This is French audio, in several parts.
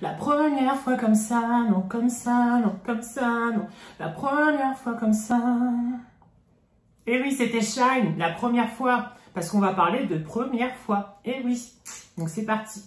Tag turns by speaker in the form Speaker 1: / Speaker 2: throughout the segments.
Speaker 1: La première fois comme ça, non comme ça, non comme ça, non. La première fois comme ça. Et oui, c'était Shine, la première fois. Parce qu'on va parler de première fois. Et oui. Donc c'est parti.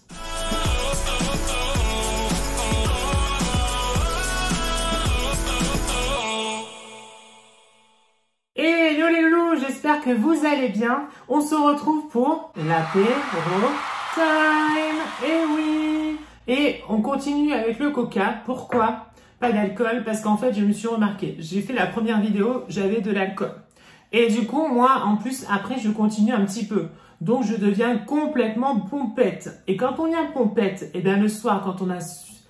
Speaker 1: Et hello les loulous, j'espère que vous allez bien. On se retrouve pour l'apéro time. Et oui. Et on continue avec le coca. Pourquoi? Pas d'alcool, parce qu'en fait, je me suis remarqué. J'ai fait la première vidéo, j'avais de l'alcool. Et du coup, moi, en plus, après, je continue un petit peu. Donc, je deviens complètement pompette. Et quand on est pompette, et bien le soir, quand on a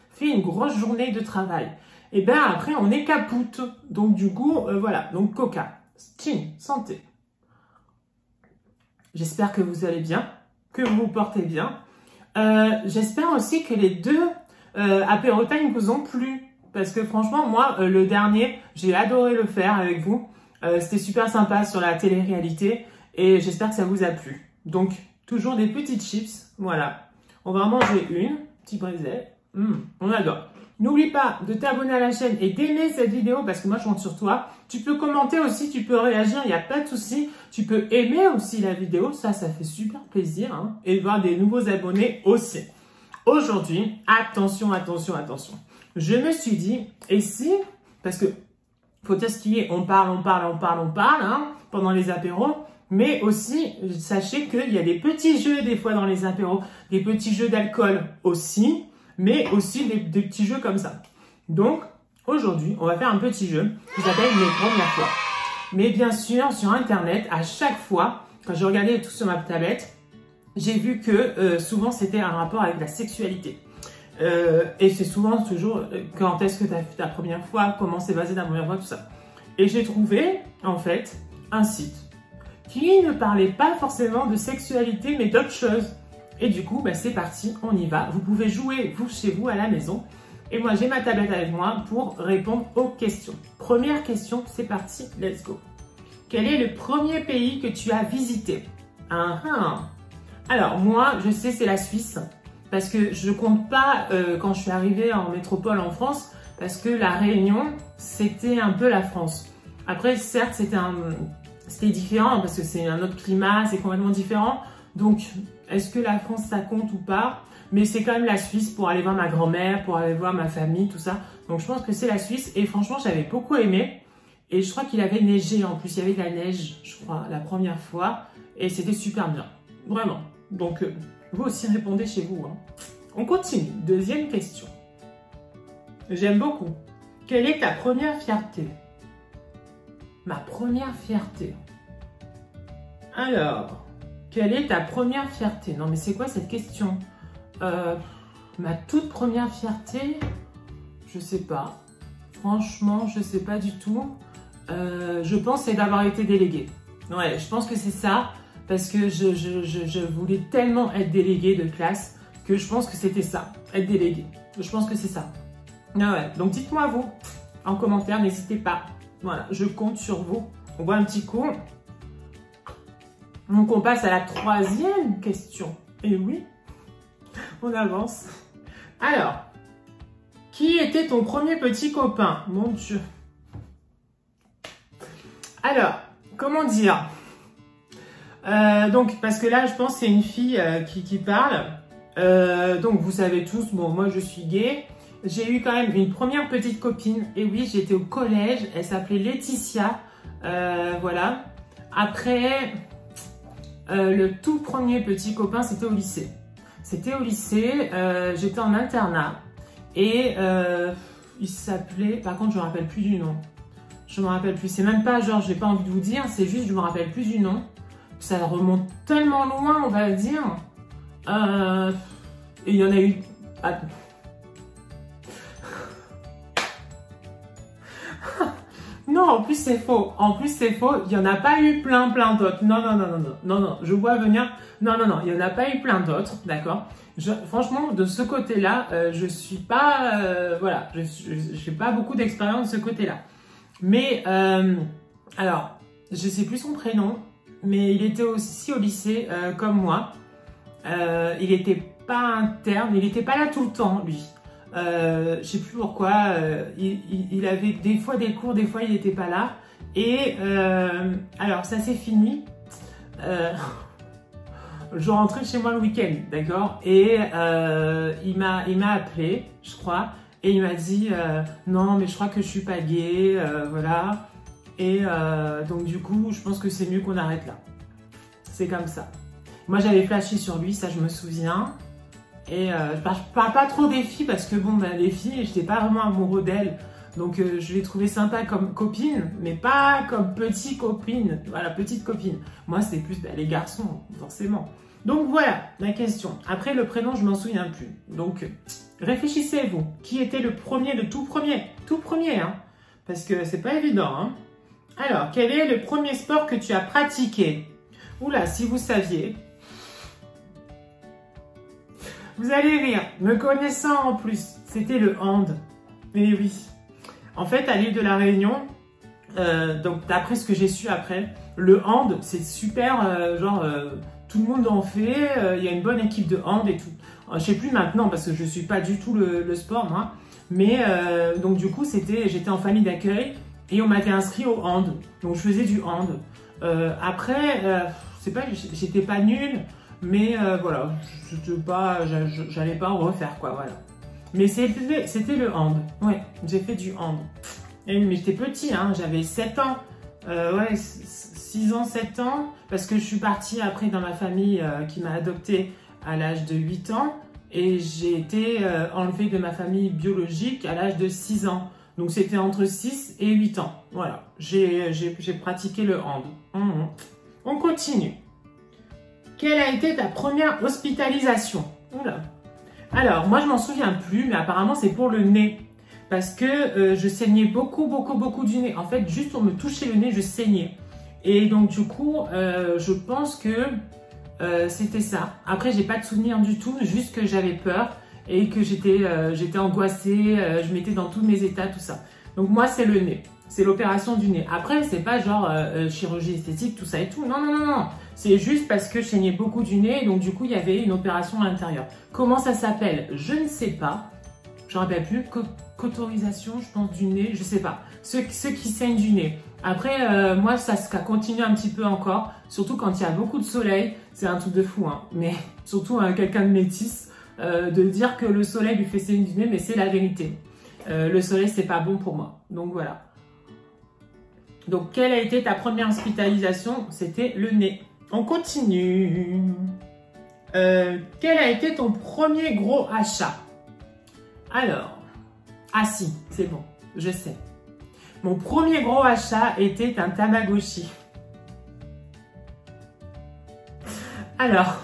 Speaker 1: fait une grosse journée de travail, et bien après, on est capoute. Donc, du coup, voilà. Donc, coca. Tiens, santé. J'espère que vous allez bien, que vous vous portez bien. J'espère aussi que les deux apéro time vous ont plu. Parce que franchement, moi, le dernier, j'ai adoré le faire avec vous. C'était super sympa sur la télé-réalité. Et j'espère que ça vous a plu. Donc, toujours des petites chips. Voilà. On va en manger une. Petit brésil. On adore. N'oublie pas de t'abonner à la chaîne et d'aimer cette vidéo parce que moi, je compte sur toi. Tu peux commenter aussi, tu peux réagir, il n'y a pas de souci. Tu peux aimer aussi la vidéo. Ça fait super plaisir. Hein, et voir des nouveaux abonnés aussi. Aujourd'hui, attention, attention, attention. Je me suis dit, et si, parce que faut dire ce qui est, on parle, hein, pendant les apéros, mais aussi, sachez qu'il y a des petits jeux des fois dans les apéros, des petits jeux d'alcool aussi, mais aussi des petits jeux comme ça. Donc, aujourd'hui, on va faire un petit jeu qui s'appelle les premières fois. Mais bien sûr, sur Internet, à chaque fois, quand je regardais tout sur ma tablette, j'ai vu que souvent c'était un rapport avec la sexualité. Et c'est souvent toujours quand est-ce que tu as fait ta première fois, comment s'est passé ta première fois, tout ça. Et j'ai trouvé en fait un site qui ne parlait pas forcément de sexualité mais d'autres choses. Et du coup, bah, c'est parti, on y va. Vous pouvez jouer vous chez vous à la maison. Et moi j'ai ma tablette avec moi pour répondre aux questions. Première question, c'est parti, let's go. Quel est le premier pays que tu as visité? Alors moi, je sais c'est la Suisse. Parce que je compte pas quand je suis arrivée en métropole en France, parce que la Réunion, c'était un peu la France. Après, certes, c'était différent, parce que c'est un autre climat, c'est complètement différent. Donc, est-ce que la France, ça compte ou pas? Mais c'est quand même la Suisse pour aller voir ma grand-mère, pour aller voir ma famille, tout ça. Donc, je pense que c'est la Suisse. Et franchement, j'avais beaucoup aimé. Et je crois qu'il avait neigé en plus. Il y avait de la neige, je crois, la première fois. Et c'était super bien. Vraiment. Donc... vous aussi répondez chez vous. Hein. On continue. Deuxième question. J'aime beaucoup. Quelle est ta première fierté? Ma première fierté. Alors, quelle est ta première fierté? Non mais c'est quoi cette question? Ma toute première fierté? Je sais pas. Franchement, je sais pas du tout. Je pense c'est d'avoir été déléguée. Ouais, je pense que c'est ça. Parce que je voulais tellement être déléguée de classe que je pense que c'était ça, être déléguée. Je pense que c'est ça. Ah ouais. Donc dites-moi vous, en commentaire, n'hésitez pas. Voilà, je compte sur vous. On voit un petit coup. Donc on passe à la troisième question. Et oui, on avance. Alors, qui était ton premier petit copain? Mon Dieu. Alors, comment dire? Donc, parce que là, je pense que c'est une fille qui parle. Donc, vous savez tous, bon, moi, je suis gay. J'ai eu quand même une première petite copine. Et oui, j'étais au collège. Elle s'appelait Laetitia. Voilà. Après, le tout premier petit copain, c'était au lycée. C'était au lycée. J'étais en internat. Et il s'appelait... Par contre, je me rappelle plus du nom. Je me rappelle plus. C'est même pas genre, j'ai pas envie de vous dire. C'est juste, je me rappelle plus du nom. Ça remonte tellement loin, on va dire. Et il y en a eu... Non, en plus c'est faux. En plus c'est faux. Il n'y en a pas eu plein d'autres. Non. Je vois venir. Non. Il n'y en a pas eu plein d'autres. D'accord. Franchement, de ce côté-là, je suis pas... voilà. Je n'ai pas beaucoup d'expérience de ce côté-là. Mais, alors, je sais plus son prénom. Mais il était aussi au lycée comme moi. Il n'était pas interne, il n'était pas là tout le temps, lui. Je sais plus pourquoi. Il avait des fois des cours, des fois il n'était pas là. Et alors ça s'est fini. Je rentrais chez moi le week-end, d'accord? Et il m'a appelé, je crois, et il m'a dit non, mais je crois que je suis pas gay, voilà. Et donc du coup, je pense que c'est mieux qu'on arrête là. C'est comme ça. Moi, j'avais flashé sur lui, ça je me souviens. Et je parle pas trop des filles parce que bon, ben, les filles, j'étais pas vraiment amoureux d'elles. Donc je l'ai trouvé sympa comme copine, mais pas comme petite copine. Voilà, petite copine. Moi, c'est plus les garçons, forcément. Donc voilà la question. Après, le prénom, je m'en souviens plus. Donc réfléchissez-vous. Qui était le premier, le tout premier? Tout premier, hein? Parce que c'est pas évident, hein? Alors, quel est le premier sport que tu as pratiqué? Oula, si vous saviez. Vous allez rire. Me connaissant en plus, c'était le hand. Mais oui. En fait, à l'île de la Réunion, donc d'après ce que j'ai su après, le hand, c'est super, tout le monde en fait, il y a une bonne équipe de hand et tout. Je sais plus maintenant parce que je suis pas du tout le sport, moi. Mais donc du coup, j'étais en famille d'accueil et on m'avait inscrit au hand. Donc je faisais du hand. Après, c'est pas, j'étais pas nulle, mais voilà, j'allais pas en refaire quoi, voilà. Mais c'était le hand. Ouais, j'ai fait du hand. Mais j'étais petit, hein, j'avais 7 ans. Ouais, 6 ans, 7 ans. Parce que je suis partie après dans ma famille qui m'a adoptée à l'âge de 8 ans. Et j'ai été enlevée de ma famille biologique à l'âge de 6 ans. Donc c'était entre 6 et 8 ans. Voilà, j'ai pratiqué le hand. On continue. Quelle a été ta première hospitalisation? Oula. Alors, moi, je m'en souviens plus, mais apparemment, c'est pour le nez. Parce que je saignais beaucoup du nez. En fait, juste pour me toucher le nez, je saignais. Et donc, du coup, je pense que c'était ça. Après, j'ai pas de souvenir du tout, juste que j'avais peur et que j'étais angoissée, je m'étais dans tous mes états, tout ça. Donc, moi, c'est le nez. C'est l'opération du nez. Après, c'est pas genre chirurgie esthétique, tout ça et tout. Non, non, non, non. C'est juste parce que je saignais beaucoup du nez, donc du coup, il y avait une opération à l'intérieur. Comment ça s'appelle? Je ne sais pas. Je ne me rappelle plus. Cauterisation, je pense, du nez, je sais pas. Ceux qui saignent du nez. Après, moi, ça continue un petit peu encore, surtout quand il y a beaucoup de soleil. C'est un truc de fou, hein. Mais surtout quelqu'un de métis, de dire que le soleil lui fait saigner du nez, mais c'est la vérité. Le soleil, c'est pas bon pour moi. Donc voilà. Donc, quelle a été ta première hospitalisation? C'était le nez. On continue. Quel a été ton premier gros achat? Alors, ah si, c'est bon, je sais. Mon premier gros achat était un Tamagotchi. Alors,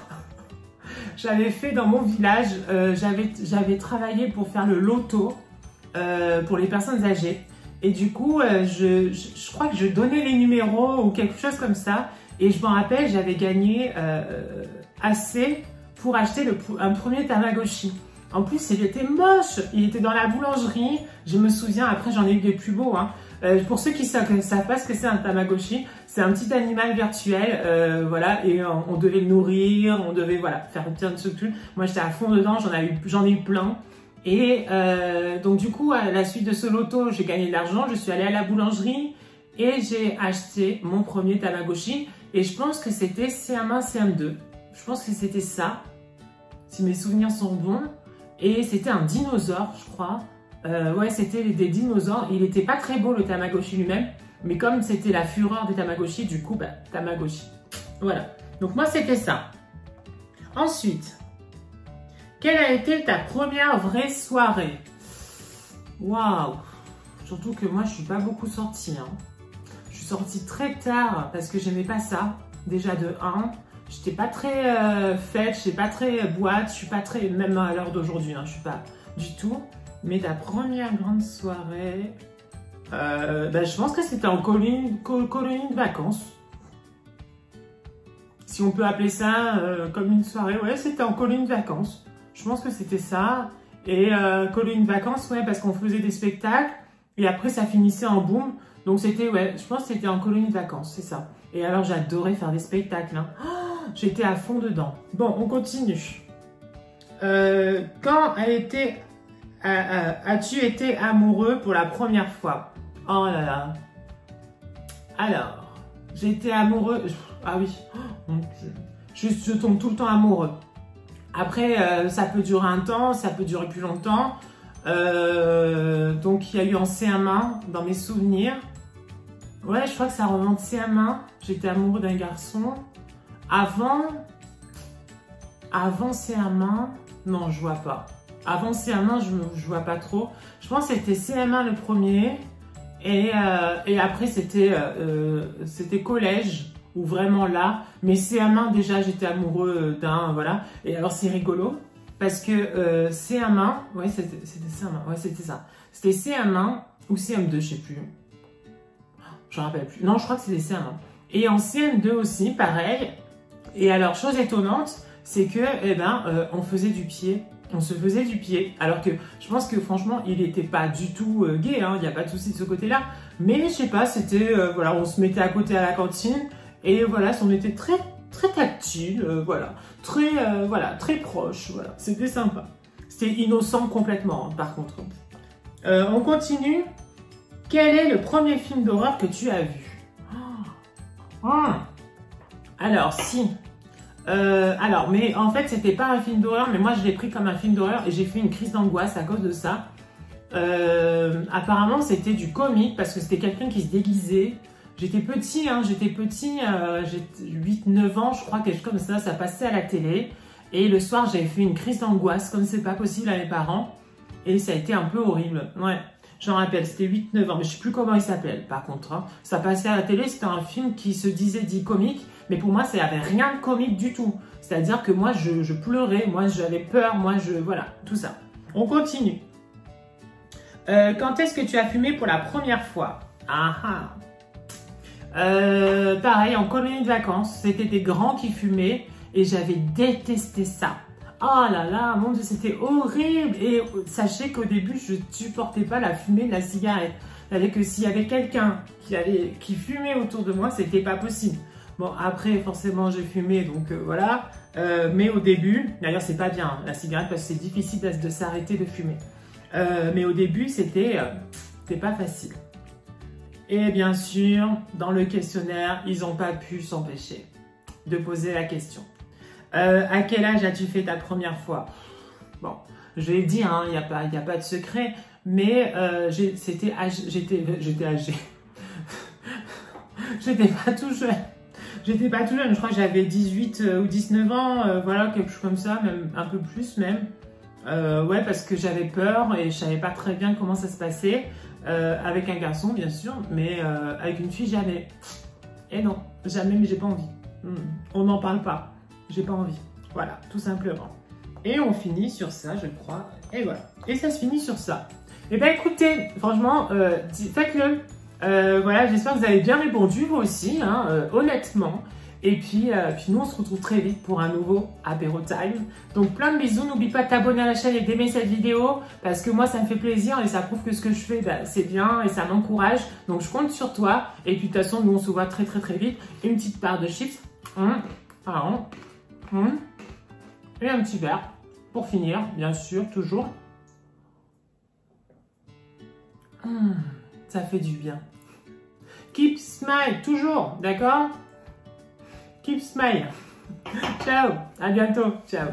Speaker 1: j'avais fait dans mon village, j'avais travaillé pour faire le loto pour les personnes âgées. Et du coup, je crois que je donnais les numéros ou quelque chose comme ça. Et je m'en rappelle, j'avais gagné assez pour acheter un premier Tamagotchi. En plus, il était moche. Il était dans la boulangerie. Je me souviens, après, j'en ai eu des plus beaux. Hein. Pour ceux qui ne savent pas ce que c'est un Tamagotchi, c'est un petit animal virtuel. Voilà, et on devait le nourrir, on devait voilà, faire plein de trucs. Moi, j'étais à fond dedans, j'en ai eu plein. Et donc du coup, à la suite de ce loto, j'ai gagné de l'argent, je suis allée à la boulangerie et j'ai acheté mon premier Tamagotchi. Et je pense que c'était CM1, CM2. Je pense que c'était ça, si mes souvenirs sont bons. Et c'était un dinosaure, je crois. Ouais, c'était des dinosaures. Il n'était pas très beau, le Tamagotchi lui-même. Mais comme c'était la fureur des Tamagotchi, du coup, bah, Tamagotchi. Voilà. Donc moi, c'était ça. Ensuite... Quelle a été ta première vraie soirée? Waouh! Surtout que moi, je suis pas beaucoup sortie. Hein. Je suis sortie très tard parce que j'aimais pas ça. Déjà de 1. J'étais pas très fête, je suis pas très boîte, je suis pas très... Même à l'heure d'aujourd'hui, hein, je suis pas du tout. Mais ta première grande soirée... ben, je pense que c'était en colonie de vacances. Si on peut appeler ça comme une soirée. Ouais, c'était en colonie de vacances. Je pense que c'était ça. Et colonie de vacances, ouais, parce qu'on faisait des spectacles. Et après, ça finissait en boom. Donc, c'était, ouais, je pense que c'était en colonie de vacances, c'est ça. Et alors, j'adorais faire des spectacles. Hein. Oh, j'étais à fond dedans. Bon, on continue. Quand a été as-tu été amoureux pour la première fois? Oh là là. Alors, j'ai été amoureux... Ah oui, oh, je tombe tout le temps amoureux. Après, ça peut durer un temps, ça peut durer plus longtemps. Donc, il y a eu en CM1, dans mes souvenirs. Ouais, je crois que ça remonte CM1. J'étais amoureux d'un garçon. Avant CM1, non, je vois pas. Avant CM1, je vois pas trop. Je pense que c'était CM1 le premier. Et après, c'était collège, ou vraiment là. Mais CM1, déjà, j'étais amoureux d'un, voilà. Et alors, c'est rigolo, parce que CM1, ouais, c'était CM1, ouais, c'était ça. C'était CM1 ou CM2, je sais plus. Je me rappelle plus. Non, je crois que c'était CM1. Et en CM2 aussi, pareil. Et alors, chose étonnante, c'est que, on faisait du pied. On se faisait du pied. Alors que je pense que franchement, il n'était pas du tout gay. Hein, il n'y a pas de souci de ce côté-là. Mais je sais pas, c'était, voilà, on se mettait à côté à la cantine. Et voilà, on était très, très tactile. Voilà. Très proche. Voilà. C'était sympa. C'était innocent complètement, hein, par contre. On continue. Quel est le premier film d'horreur que tu as vu? Alors, si. Mais en fait, c'était pas un film d'horreur, mais moi, je l'ai pris comme un film d'horreur et j'ai fait une crise d'angoisse à cause de ça. Apparemment, c'était du comique parce que c'était quelqu'un qui se déguisait. J'étais petit, hein, j'ai 8-9 ans, je crois, quelque chose comme ça passait à la télé. Et le soir, j'avais fait une crise d'angoisse, comme c'est pas possible à mes parents. Et ça a été un peu horrible, ouais. J'en rappelle, c'était 8-9 ans, mais je sais plus comment il s'appelle par contre. Hein. Ça passait à la télé, c'était un film qui se disait dit comique, mais pour moi, ça n'avait rien de comique du tout. C'est-à-dire que moi, je pleurais, moi, j'avais peur, voilà, tout ça. On continue. Quand est-ce que tu as fumé pour la première fois? Pareil, en colonie de vacances, c'était des grands qui fumaient et j'avais détesté ça. Oh là là, mon Dieu, c'était horrible. Et sachez qu'au début, je ne supportais pas la fumée de la cigarette. C'est-à-dire que s'il y avait quelqu'un qui fumait autour de moi, c'était pas possible. Bon, après, forcément, j'ai fumé, donc voilà. Mais au début, d'ailleurs, c'est pas bien, hein, la cigarette, parce que c'est difficile de s'arrêter de fumer. Mais au début, c'était pas facile. Et bien sûr, dans le questionnaire, ils n'ont pas pu s'empêcher de poser la question. À quel âge as-tu fait ta première fois? Bon, je l'ai dit, hein, il n'y a pas de secret, mais j'étais âgée. J'étais pas tout jeune. J'étais pas tout jeune, je crois que j'avais 18 ou 19 ans, voilà, quelque chose comme ça, même un peu plus même. Ouais, parce que j'avais peur et je savais pas très bien comment ça se passait. Avec un garçon, bien sûr, mais avec une fille, jamais. Et non, jamais, mais j'ai pas envie. On n'en parle pas. J'ai pas envie. Voilà, tout simplement. Et on finit sur ça, je crois. Et voilà. Et ça se finit sur ça. Et bien, écoutez, franchement, faites-le. Voilà, j'espère que vous avez bien répondu, vous aussi, hein, honnêtement. Et puis nous, on se retrouve très vite pour un nouveau Apéro Time. Donc, plein de bisous. N'oublie pas de t'abonner à la chaîne et d'aimer cette vidéo parce que moi, ça me fait plaisir et ça prouve que ce que je fais, c'est bien et ça m'encourage. Donc, je compte sur toi. Et puis, de toute façon, nous, on se voit très, très, très vite. Une petite part de chips. Et un petit verre pour finir, bien sûr, toujours. Ça fait du bien. Keep smile, toujours, d'accord? Keep smile. Ciao, à bientôt. Ciao.